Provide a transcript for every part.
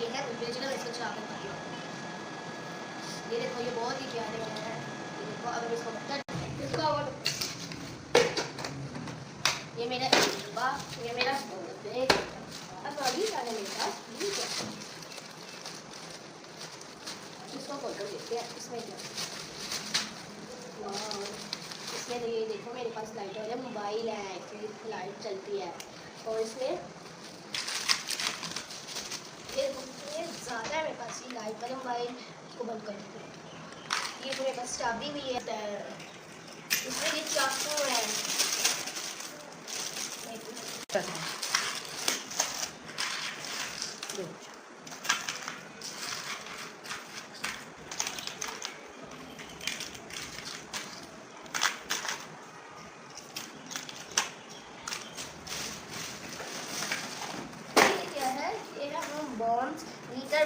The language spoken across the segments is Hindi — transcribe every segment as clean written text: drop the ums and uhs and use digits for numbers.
ये है ओरिजिनल, इसको चावल खाती हूँ। ये देखो ये बहुत ही प्यारे हैं। ये देखो अब इसको इसका ये मेरा डिब्बा, ये मेरा बैग। अब अभी क्या है मेरे पास, इसको खोल कर देखते हैं इसमें क्या। इसमें तो ये देखो मेरे पास लाइट है, मोबाइल है, एक्चुअली लाइट चलती है। और इसमें ये ज़्यादा है मेरे पास, ये लाइट वाला मोबाइल, इसको बंद कर देते हैं। ये मेरे पास चाबी भी है, इसमें ये चाकू है। Bombs, litre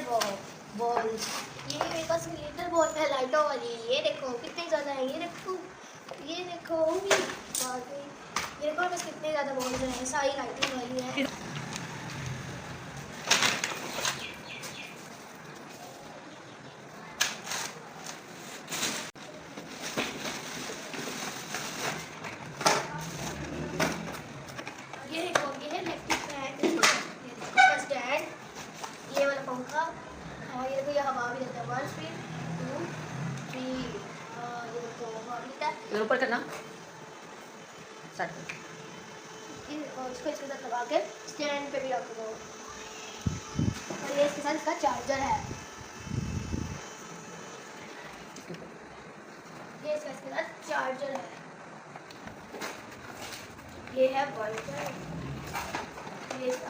balls. ये मेरे पास लीटर बॉल है लाइटों वाली। ये देखो कितने ज़्यादा है, ये देखो ये देखो ये देखो बस कितने ज़्यादा बॉल्स हैं, सारी लाइटिंग वाली है। ये देखो ये है इलेक्ट्रिक फैन, ये देखो स्टैंड, ये वाला पंखा, और ये देखो ये हवा भी देता है। 1 स्पीड 2 3, ये देखो हवा भी देता है। ऊपर करना स्टार्ट कर। इसको इसके साथ लगा के स्टैंड पे भी रख दो। और ये इसके साथ इसका चार्जर है। ये इसका इसके साथ चार्जर है। ये है वाइपर, ये इसका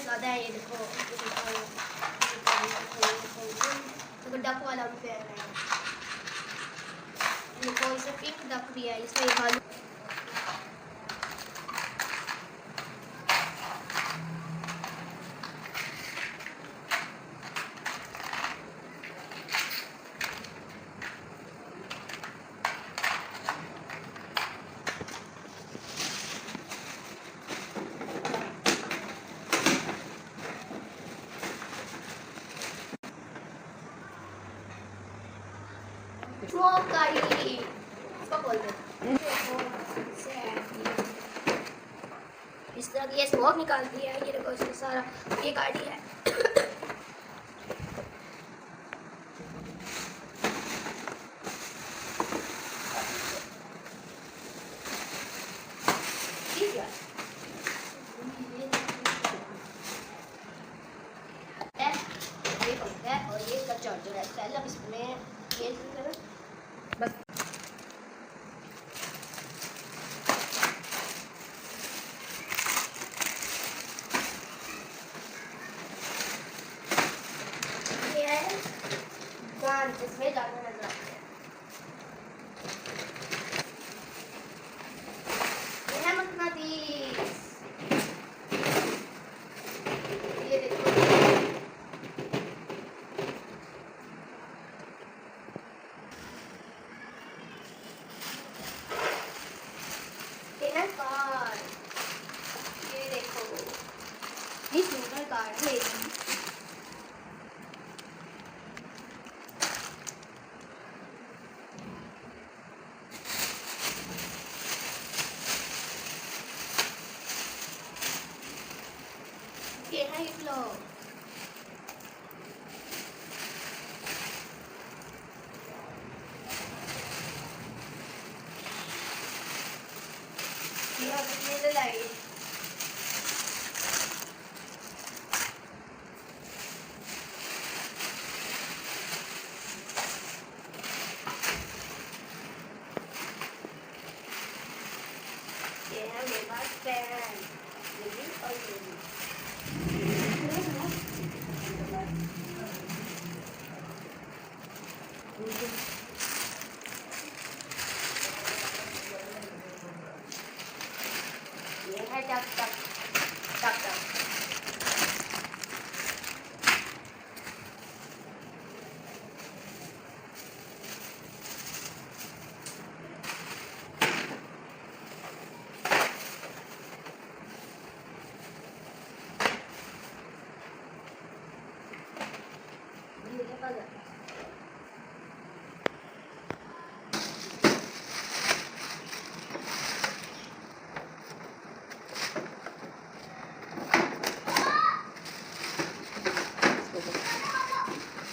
ज़्यादा है। ये देखो डक वाला भी फैन है। देखो इसमें पिंक डक भी है, इसमें भालू। स्मोक गाड़ी इसको बोल दो। इस तरह की ये स्मोक निकालती है। ये देखो इसमें सारा ये गाड़ी है। ये पंखा है और ये इसका चार्जर है। पहले अब इसमें ये बस ये है गान जिसमें गाना नजर आता है। ये है मकनातीस। ये देखो कार, ये देखो ये सुंदर कार है। ये है फ्लोर, ये लाइट, ये है मेरे पास फैन, ये भी और ये भी। ये है टक टक टक टक।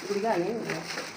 गुड़िया आ गई